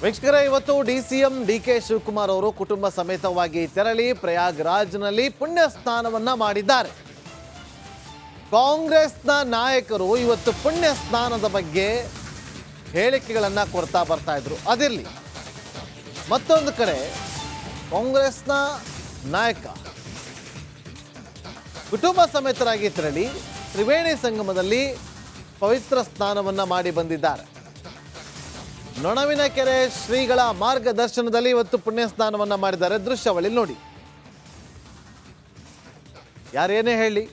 ವೀಕ್ಷಕರೇ, ಇವತ್ತು DCM DK Shivakumar ಅವರು ಕುಟುಂಬ ಸಮೇತವಾಗಿ ತೆರಳಿ ಪ್ರಯಾಗ್ರಾಜ್ನಲ್ಲಿ ಪುಣ್ಯ ಸ್ನಾನವನ್ನ ಮಾಡಿದ್ದಾರೆ. ಕಾಂಗ್ರೆಸ್ನ ನಾಯಕರು ಇವತ್ತು ಪುಣ್ಯ ಸ್ನಾನದ ಬಗ್ಗೆ ಹೇಳಿಕೆಗಳನ್ನ ಕೊಡ್ತಾ ಬರ್ತಾ ಇದ್ರು. ಅದಿರಲಿ, ಮತ್ತೊಂದು ಕಡೆ ಕಾಂಗ್ರೆಸ್ನ ನಾಯಕ ಕುಟುಂಬ ಸಮೇತರಾಗಿ ತೆರಳಿ ತ್ರಿವೇಣಿ ಸಂಗಮದಲ್ಲಿ ಪವಿತ್ರ ಸ್ನಾನವನ್ನ ಮಾಡಿ ಬಂದಿದ್ದಾರೆ. ನೊಣವಿನಕೆರೆ ಶ್ರೀಗಳ ಮಾರ್ಗದರ್ಶನದಲ್ಲಿ ಇವತ್ತು ಪುಣ್ಯ ಸ್ನಾನವನ್ನ ಮಾಡಿದ್ದಾರೆ. ದೃಶ್ಯಾವಳಿ ನೋಡಿ. ಯಾರೇನೇ ಹೇಳಿ,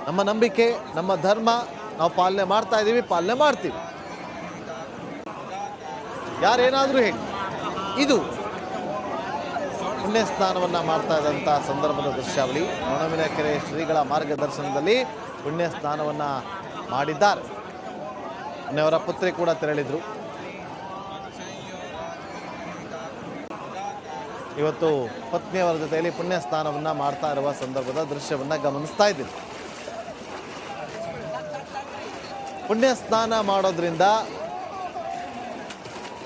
ನಮ್ಮ ನಂಬಿಕೆ, ನಮ್ಮ ಧರ್ಮ ನಾವು ಪಾಲನೆ ಮಾಡ್ತಾ ಇದ್ದೀವಿ, ಪಾಲನೆ ಮಾಡ್ತೀವಿ. ಯಾರೇನಾದರೂ ಹೇಳಿ, ಇದು ಪುಣ್ಯ ಸ್ನಾನವನ್ನ ಮಾಡ್ತಾ ಇದ್ದಂಥ ಸಂದರ್ಭದ ದೃಶ್ಯಾವಳಿ. ನೊಣವಿನಕೆರೆ ಶ್ರೀಗಳ ಮಾರ್ಗದರ್ಶನದಲ್ಲಿ ಪುಣ್ಯ ಸ್ನಾನವನ್ನ ಮಾಡಿದ್ದಾರೆ. ಅವರ ಪುತ್ರಿ ಕೂಡ ತೆರಳಿದ್ರು. ಇವತ್ತು ಪತ್ನಿಯವರ ಜೊತೆಯಲ್ಲಿ ಪುಣ್ಯ ಸ್ನಾನವನ್ನ ಮಾಡ್ತಾ ಇರುವ ಸಂದರ್ಭದ ದೃಶ್ಯವನ್ನ ಗಮನಿಸ್ತಾ ಇದ್ದೀವಿ. ಪುಣ್ಯ ಸ್ನಾನ ಮಾಡೋದ್ರಿಂದ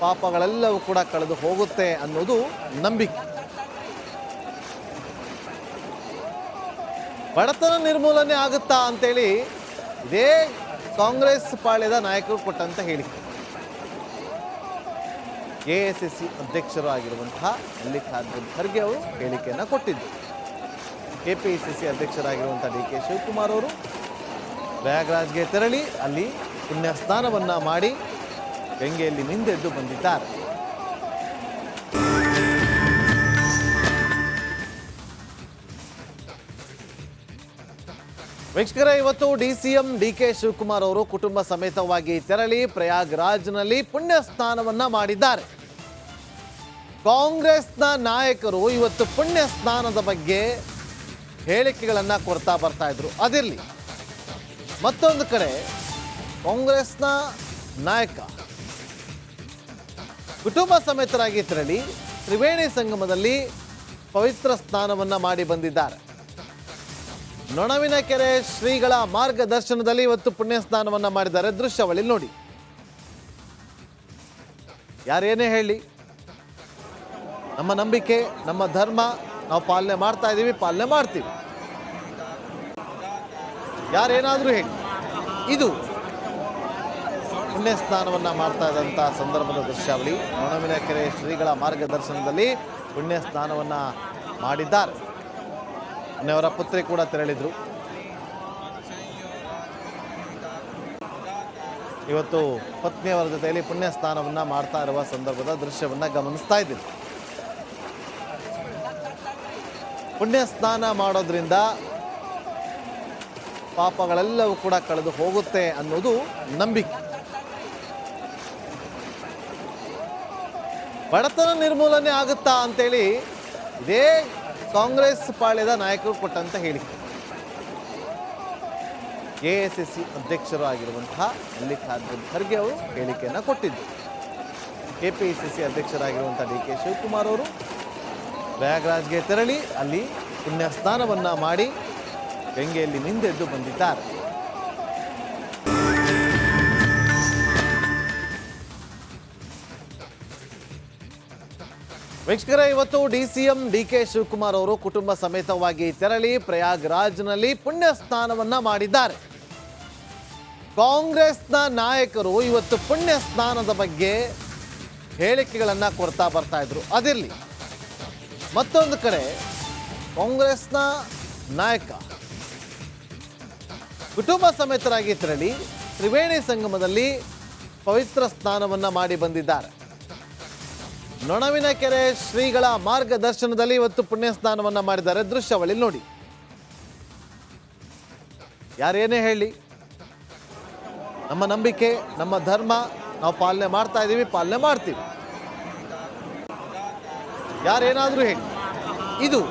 ಪಾಪಗಳೆಲ್ಲವೂ ಕೂಡ ಕಳೆದು ಹೋಗುತ್ತೆ ಅನ್ನೋದು ನಂಬಿಕೆ. ಬಡತನ ನಿರ್ಮೂಲನೆ ಆಗುತ್ತಾ ಅಂತೇಳಿ ಇದೇ ಕಾಂಗ್ರೆಸ್ ಪಾಳ್ಯದ ನಾಯಕರು ಕೊಟ್ಟಂತ ಹೇಳಿಕೆ. ಎಐಸಿಸಿ ಅಧ್ಯಕ್ಷರು ಆಗಿರುವಂತಹ ಮಲ್ಲಿಕಾರ್ಜುನ್ ಖರ್ಗೆ ಅವರು ಹೇಳಿಕೆಯನ್ನು ಕೊಟ್ಟಿದ್ದು. ಕೆಪಿಸಿಸಿ ಅಧ್ಯಕ್ಷರಾಗಿರುವಂತಹ ಡಿಕೆ ಶಿವಕುಮಾರ್ ಅವರು ಪ್ರಯಾಗ್ರಾಜ್ಗೆ ತೆರಳಿ ಅಲ್ಲಿ ಪುಣ್ಯ ಸ್ನಾನವನ್ನ ಮಾಡಿ ಗಂಗೆಯಲ್ಲಿ ಮಿಂದೆದ್ದು ಬಂದಿದ್ದಾರೆ. ವೀಕ್ಷಕರೇ, ಇವತ್ತು ಡಿಸಿಎಂ ಡಿಕೆ ಶಿವಕುಮಾರ್ ಅವರು ಕುಟುಂಬ ಸಮೇತವಾಗಿ ತೆರಳಿ ಪ್ರಯಾಗ್ರಾಜ್ನಲ್ಲಿ ಪುಣ್ಯ ಸ್ನಾನವನ್ನ ಮಾಡಿದ್ದಾರೆ. ಕಾಂಗ್ರೆಸ್ನ ನಾಯಕರು ಇವತ್ತು ಪುಣ್ಯ ಸ್ನಾನದ ಬಗ್ಗೆ ಹೇಳಿಕೆಗಳನ್ನ ಕೊಡ್ತಾ ಬರ್ತಾ ಇದ್ರು. ಅದಿರಲಿ, ಮತ್ತೊಂದು ಕಡೆ ಕಾಂಗ್ರೆಸ್ನ ನಾಯಕ ಕುಟುಂಬ ಸಮೇತರಾಗಿ ತೆರಳಿ ತ್ರಿವೇಣಿ ಸಂಗಮದಲ್ಲಿ ಪವಿತ್ರ ಸ್ನಾನವನ್ನ ಮಾಡಿ ಬಂದಿದ್ದಾರೆ. ನೊಣವಿನಕೆರೆ ಶ್ರೀಗಳ ಮಾರ್ಗದರ್ಶನದಲ್ಲಿ ಇವತ್ತು ಪುಣ್ಯ ಸ್ನಾನವನ್ನ ಮಾಡಿದ್ದಾರೆ. ದೃಶ್ಯಾವಳಿ ನೋಡಿ. ಯಾರೇನೇ ಹೇಳಿ, ನಮ್ಮ ನಂಬಿಕೆ, ನಮ್ಮ ಧರ್ಮ ನಾವು ಪಾಲನೆ ಮಾಡ್ತಾ ಇದ್ದೀವಿ, ಪಾಲನೆ ಮಾಡ್ತೀವಿ. ಯಾರೇನಾದರೂ ಹೇಳಿ, ಇದು ಪುಣ್ಯ ಸ್ನಾನವನ್ನ ಮಾಡ್ತಾ ಇದ್ದಂಥ ಸಂದರ್ಭದ ದೃಶ್ಯಾವಳಿ. ನೊಣವಿನಕೆರೆ ಶ್ರೀಗಳ ಮಾರ್ಗದರ್ಶನದಲ್ಲಿ ಪುಣ್ಯ ಸ್ನಾನವನ್ನ ಮಾಡಿದ್ದಾರೆ. ಅವರ ಪುತ್ರಿ ಕೂಡ ತೆರಳಿದ್ರು. ಇವತ್ತು ಪತ್ನಿಯವರ ಜೊತೆಯಲ್ಲಿ ಪುಣ್ಯ ಸ್ನಾನವನ್ನ ಮಾಡ್ತಾ ಇರುವ ಸಂದರ್ಭದ ದೃಶ್ಯವನ್ನ ಗಮನಿಸ್ತಾ ಇದ್ದೀವಿ. ಪುಣ್ಯ ಸ್ನಾನ ಮಾಡೋದ್ರಿಂದ ಪಾಪಗಳೆಲ್ಲವೂ ಕೂಡ ಕಳೆದು ಹೋಗುತ್ತೆ ಅನ್ನೋದು ನಂಬಿಕೆ. ಬಡತನ ನಿರ್ಮೂಲನೆ ಆಗುತ್ತಾ ಅಂತೇಳಿ ಇದೇ ಕಾಂಗ್ರೆಸ್ ಪಾಳ್ಯದ ನಾಯಕರು ಕೊಟ್ಟಂತ ಹೇಳಿಕೆ. ಎಐಸಿಸಿ ಅಧ್ಯಕ್ಷರು ಆಗಿರುವಂತಹ ಮಲ್ಲಿಕಾರ್ಜುನ್ ಖರ್ಗೆ ಅವರು ಹೇಳಿಕೆಯನ್ನು ಕೊಟ್ಟಿದ್ದು. ಕೆಪಿಸಿಸಿ ಅಧ್ಯಕ್ಷರಾಗಿರುವಂತಹ ಡಿಕೆ ಶಿವಕುಮಾರ್ ಅವರು ಪ್ರಯಾಗ್ರಾಜ್ಗೆ ತೆರಳಿ ಅಲ್ಲಿ ಪುಣ್ಯ ಸ್ನಾನವನ್ನ ಮಾಡಿ ಗಂಗೆಯಲ್ಲಿ ಮಿಂದೆದ್ದು ಬಂದಿದ್ದಾರೆ. ವೀಕ್ಷಕರೇ, ಇವತ್ತು ಡಿಸಿಎಂ ಡಿಕೆ ಶಿವಕುಮಾರ್ ಅವರು ಕುಟುಂಬ ಸಮೇತವಾಗಿ ತೆರಳಿ ಪ್ರಯಾಗ್ರಾಜ್ನಲ್ಲಿ ಪುಣ್ಯ ಸ್ನಾನವನ್ನ ಮಾಡಿದ್ದಾರೆ. ಕಾಂಗ್ರೆಸ್ನ ನಾಯಕರು ಇವತ್ತು ಪುಣ್ಯ ಸ್ನಾನದ ಬಗ್ಗೆ ಹೇಳಿಕೆಗಳನ್ನ ಕೊಡ್ತಾ ಬರ್ತಾ ಇದ್ರು. ಅದಿರಲಿ, ಮತ್ತೊಂದು ಕಡೆ ಕಾಂಗ್ರೆಸ್ನ ನಾಯಕ ಕುಟುಂಬ ಸಮೇತರಾಗಿ ತೆರಳಿ ತ್ರಿವೇಣಿ ಸಂಗಮದಲ್ಲಿ ಪವಿತ್ರ ಸ್ನಾನವನ್ನ ಮಾಡಿ ಬಂದಿದ್ದಾರೆ. ನೊಣವಿನಕೆರೆ ಶ್ರೀಗಳ ಮಾರ್ಗದರ್ಶನದಲ್ಲಿ ಇವತ್ತು ಪುಣ್ಯ ಸ್ನಾನವನ್ನ ಮಾಡಿದ್ದಾರೆ. ದೃಶ್ಯಾವಳಿ ನೋಡಿ. ಯಾರೇನೇ ಹೇಳಿ, ನಮ್ಮ ನಂಬಿಕೆ, ನಮ್ಮ ಧರ್ಮ ನಾವು ಪಾಲನೆ ಮಾಡ್ತಾ ಇದ್ದೀವಿ, ಪಾಲನೆ ಮಾಡ್ತೀವಿ. ಯಾರೇನಾದರೂ ಹೇಳಿ, ಇದು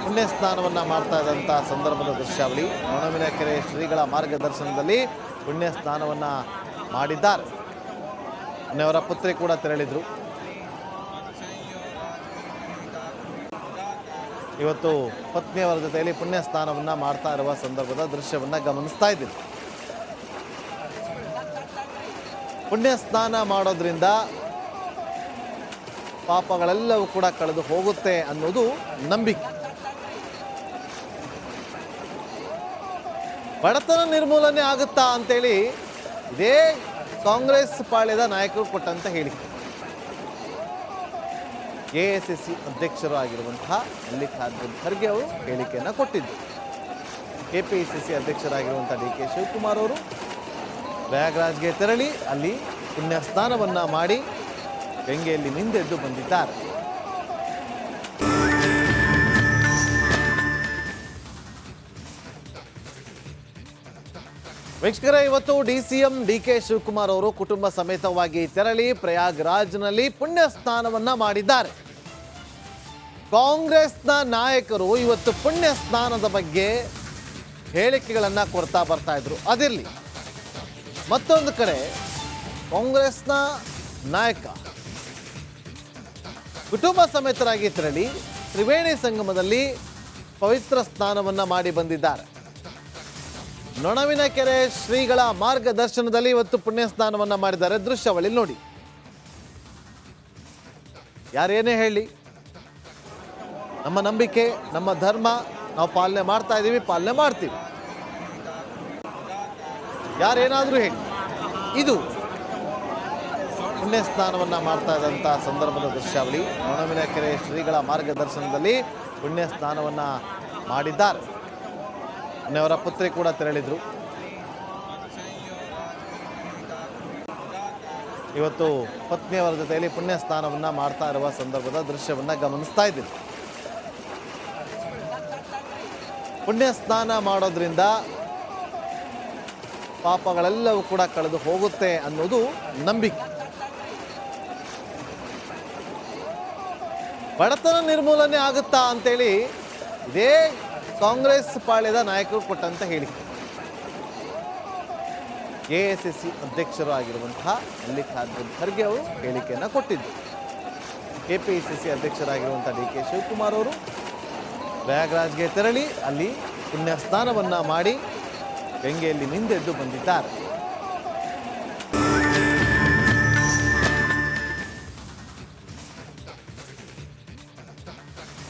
ಪುಣ್ಯ ಸ್ನಾನವನ್ನ ಮಾಡ್ತಾ ಇದ್ದಂಥ ಸಂದರ್ಭದ ದೃಶ್ಯಾವಳಿ. ನೊಣವಿನಕೆರೆ ಶ್ರೀಗಳ ಮಾರ್ಗದರ್ಶನದಲ್ಲಿ ಪುಣ್ಯ ಸ್ನಾನವನ್ನ ಮಾಡಿದ್ದಾರೆ. ಅವರ ಪುತ್ರಿ ಕೂಡ ತೆರಳಿದ್ರು. ಇವತ್ತು ಪತ್ನಿಯವರ ಜೊತೆಯಲ್ಲಿ ಪುಣ್ಯ ಸ್ನಾನವನ್ನ ಮಾಡ್ತಾ ಇರುವ ಸಂದರ್ಭದ ದೃಶ್ಯವನ್ನ ಗಮನಿಸ್ತಾ ಇದ್ದೀವಿ. ಪುಣ್ಯ ಸ್ನಾನ ಮಾಡೋದ್ರಿಂದ ಪಾಪಗಳೆಲ್ಲವೂ ಕೂಡ ಕಳೆದು ಹೋಗುತ್ತೆ ಅನ್ನೋದು ನಂಬಿಕೆ. ಬಡತನ ನಿರ್ಮೂಲನೆ ಆಗುತ್ತಾ ಅಂತೇಳಿ ಇದೇ ಕಾಂಗ್ರೆಸ್ ಪಾಳ್ಯದ ನಾಯಕರು ಕೊಟ್ಟಂತ ಹೇಳಿಕೆ. ಎಐಸಿಸಿ ಅಧ್ಯಕ್ಷರು ಆಗಿರುವಂತಹ ಮಲ್ಲಿಕಾರ್ಜುನ್ ಖರ್ಗೆ ಅವರು ಹೇಳಿಕೆಯನ್ನು ಕೊಟ್ಟಿದ್ದು. ಕೆಪಿಸಿಸಿ ಅಧ್ಯಕ್ಷರಾಗಿರುವಂತಹ ಡಿ ಕೆ ಶಿವಕುಮಾರ್ ಅವರು ಪ್ರಯಾಗ್ರಾಜ್ಗೆ ತೆರಳಿ ಅಲ್ಲಿ ಪುಣ್ಯ ಸ್ನಾನವನ್ನ ಮಾಡಿ ಗಂಗೆಯಲ್ಲಿ ಮಿಂದೆದ್ದು ಬಂದಿದ್ದಾರೆ. ವೀಕ್ಷಕರೇ, ಇವತ್ತು ಡಿಸಿಎಂ ಡಿ ಕೆ ಶಿವಕುಮಾರ್ ಅವರು ಕುಟುಂಬ ಸಮೇತವಾಗಿ ತೆರಳಿ ಪ್ರಯಾಗ್ರಾಜ್ನಲ್ಲಿ ಪುಣ್ಯ ಸ್ನಾನವನ್ನ ಮಾಡಿದ್ದಾರೆ. ಕಾಂಗ್ರೆಸ್ನ ನಾಯಕರು ಇವತ್ತು ಪುಣ್ಯ ಸ್ನಾನದ ಬಗ್ಗೆ ಹೇಳಿಕೆಗಳನ್ನ ಕೊಡ್ತಾ ಬರ್ತಾ ಇದ್ರು. ಅದಿರಲಿ, ಮತ್ತೊಂದು ಕಡೆ ಕಾಂಗ್ರೆಸ್ನ ನಾಯಕ ಕುಟುಂಬ ಸಮೇತರಾಗಿ ತೆರಳಿ ತ್ರಿವೇಣಿ ಸಂಗಮದಲ್ಲಿ ಪವಿತ್ರ ಸ್ನಾನವನ್ನ ಮಾಡಿ ಬಂದಿದ್ದಾರೆ. ನೊಣವಿನಕೆರೆ ಶ್ರೀಗಳ ಮಾರ್ಗದರ್ಶನದಲ್ಲಿ ಇವತ್ತು ಪುಣ್ಯ ಸ್ನಾನವನ್ನ ಮಾಡಿದ್ದಾರೆ. ದೃಶ್ಯಾವಳಿ ನೋಡಿ. ಯಾರೇನೇ ಹೇಳಿ, ನಮ್ಮ ನಂಬಿಕೆ, ನಮ್ಮ ಧರ್ಮ ನಾವು ಪಾಲನೆ ಮಾಡ್ತಾ ಇದ್ದೀವಿ, ಪಾಲನೆ ಮಾಡ್ತೀವಿ. ಯಾರೇನಾದರೂ ಹೇಳಿ, ಇದು ಪುಣ್ಯ ಸ್ನಾನವನ್ನ ಮಾಡ್ತಾ ಇದ್ದಂಥ ಸಂದರ್ಭದ ದೃಶ್ಯಾವಳಿ. ನೊಣವಿನಕೆರೆ ಶ್ರೀಗಳ ಮಾರ್ಗದರ್ಶನದಲ್ಲಿ ಪುಣ್ಯ ಸ್ನಾನವನ್ನ ಮಾಡಿದ್ದಾರೆ. ಅವರ ಪುತ್ರಿ ಕೂಡ ತೆರಳಿದ್ರು. ಇವತ್ತು ಪತ್ನಿಯವರ ಜೊತೆಯಲ್ಲಿ ಪುಣ್ಯ ಸ್ನಾನವನ್ನ ಮಾಡ್ತಾ ಇರುವ ಸಂದರ್ಭದ ದೃಶ್ಯವನ್ನ ಗಮನಿಸ್ತಾ ಇದ್ದೀವಿ. ಪುಣ್ಯ ಸ್ನಾನ ಮಾಡೋದ್ರಿಂದ ಪಾಪಗಳೆಲ್ಲವೂ ಕೂಡ ಕಳೆದು ಹೋಗುತ್ತೆ ಅನ್ನೋದು ನಂಬಿಕೆ. ಬಡತನ ನಿರ್ಮೂಲನೆ ಆಗುತ್ತಾ ಅಂತೇಳಿ ಇದೇ ಕಾಂಗ್ರೆಸ್ ಪಾಳ್ಯದ ನಾಯಕರು ಕೊಟ್ಟಂತ ಹೇಳಿಕೆ. ಎಐಸಿಸಿ ಅಧ್ಯಕ್ಷರು ಆಗಿರುವಂತಹ ಮಲ್ಲಿಕಾರ್ಜುನ್ ಖರ್ಗೆ ಅವರು ಹೇಳಿಕೆಯನ್ನು ಕೊಟ್ಟಿದ್ದು. ಕೆಪಿಸಿಸಿ ಅಧ್ಯಕ್ಷರಾಗಿರುವಂತಹ ಡಿ ಕೆ ಶಿವಕುಮಾರ್ ಅವರು ಪ್ರಯಾಗ್ರಾಜ್ಗೆ ತೆರಳಿ ಅಲ್ಲಿ ಪುಣ್ಯ ಸ್ನಾನವನ್ನ ಮಾಡಿ ಗಂಗೆಯಲ್ಲಿ ಮಿಂದೆದ್ದು ಬಂದಿದ್ದಾರೆ.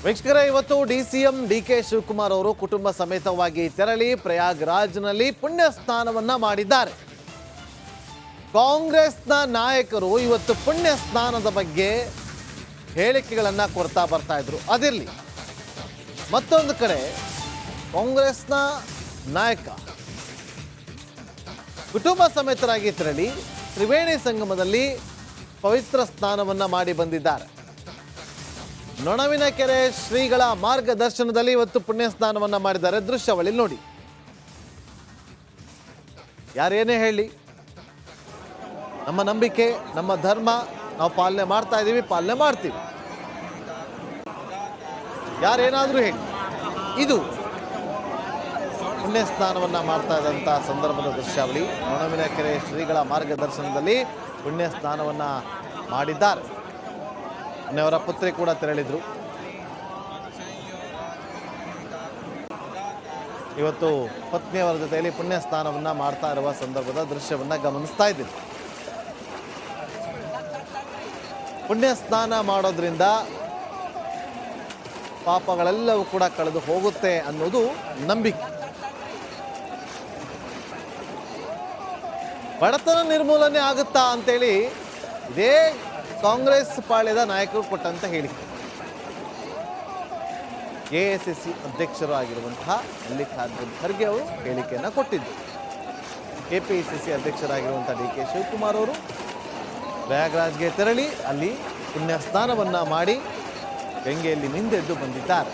ವೀಕ್ಷಕರೇ, ಇವತ್ತು ಡಿಸಿಎಂ ಡಿ ಕೆ ಶಿವಕುಮಾರ್ ಅವರು ಕುಟುಂಬ ಸಮೇತವಾಗಿ ತೆರಳಿ ಪ್ರಯಾಗ್ರಾಜ್ನಲ್ಲಿ ಪುಣ್ಯ ಸ್ನಾನವನ್ನ ಮಾಡಿದ್ದಾರೆ. ಕಾಂಗ್ರೆಸ್ನ ನಾಯಕರು ಇವತ್ತು ಪುಣ್ಯ ಸ್ನಾನದ ಬಗ್ಗೆ ಹೇಳಿಕೆಗಳನ್ನ ಕೊಡ್ತಾ ಬರ್ತಾ ಇದ್ರು. ಅದಿರಲಿ, ಮತ್ತೊಂದು ಕಡೆ ಕಾಂಗ್ರೆಸ್ನ ನಾಯಕ ಕುಟುಂಬ ಸಮೇತರಾಗಿ ತೆರಳಿ ತ್ರಿವೇಣಿ ಸಂಗಮದಲ್ಲಿ ಪವಿತ್ರ ಸ್ನಾನವನ್ನ ಮಾಡಿ ಬಂದಿದ್ದಾರೆ. ನೊಣವಿನಕೆರೆ ಶ್ರೀಗಳ ಮಾರ್ಗದರ್ಶನದಲ್ಲಿ ಇವತ್ತು ಪುಣ್ಯ ಸ್ನಾನವನ್ನ ಮಾಡಿದ್ದಾರೆ. ದೃಶ್ಯಾವಳಿ ನೋಡಿ. ಯಾರೇನೇ ಹೇಳಿ, ನಮ್ಮ ನಂಬಿಕೆ, ನಮ್ಮ ಧರ್ಮ ನಾವು ಪಾಲನೆ ಮಾಡ್ತಾ ಇದ್ದೀವಿ, ಪಾಲನೆ ಮಾಡ್ತೀವಿ. ಯಾರೇನಾದರೂ ಹೇಳಿ, ಇದು ಪುಣ್ಯ ಸ್ನಾನವನ್ನ ಮಾಡ್ತಾ ಇದ್ದಂಥ ಸಂದರ್ಭದ ದೃಶ್ಯಾವಳಿ. ನೊಣವಿನಕೆರೆ ಶ್ರೀಗಳ ಮಾರ್ಗದರ್ಶನದಲ್ಲಿ ಪುಣ್ಯ ಸ್ನಾನವನ್ನ ಮಾಡಿದ್ದಾರೆ. ಅವರ ಪುತ್ರಿ ಕೂಡ ತೆರಳಿದ್ರು. ಇವತ್ತು ಪತ್ನಿಯವರ ಜೊತೆಯಲ್ಲಿ ಪುಣ್ಯ ಸ್ನಾನವನ್ನ ಮಾಡ್ತಾ ಇರುವ ಸಂದರ್ಭದ ದೃಶ್ಯವನ್ನ ಗಮನಿಸ್ತಾ ಇದ್ದೀವಿ. ಪುಣ್ಯ ಸ್ನಾನ ಮಾಡೋದ್ರಿಂದ ಪಾಪಗಳೆಲ್ಲವೂ ಕೂಡ ಕಳೆದು ಹೋಗುತ್ತೆ ಅನ್ನೋದು ನಂಬಿಕೆ. ಬಡತನ ನಿರ್ಮೂಲನೆ ಆಗುತ್ತಾ ಅಂತೇಳಿ ಇದೇ ಕಾಂಗ್ರೆಸ್ ಪಾಳ್ಯದ ನಾಯಕರು ಕೊಟ್ಟಂತ ಹೇಳಿಕೆ. ಎಐಸಿಸಿ ಅಧ್ಯಕ್ಷರು ಆಗಿರುವಂತಹ ಮಲ್ಲಿಕಾರ್ಜುನ್ ಖರ್ಗೆ ಅವರು ಹೇಳಿಕೆಯನ್ನು ಕೊಟ್ಟಿದ್ದು. ಕೆಪಿಸಿಸಿ ಅಧ್ಯಕ್ಷರಾಗಿರುವಂತಹ ಡಿ ಕೆ ಶಿವಕುಮಾರ್ ಅವರು ಪ್ರಯಾಗ್ರಾಜ್ಗೆ ತೆರಳಿ ಅಲ್ಲಿ ಪುಣ್ಯ ಸ್ನಾನವನ್ನ ಮಾಡಿ ಗಂಗೆಯಲ್ಲಿ ಮಿಂದೆದ್ದು ಬಂದಿದ್ದಾರೆ.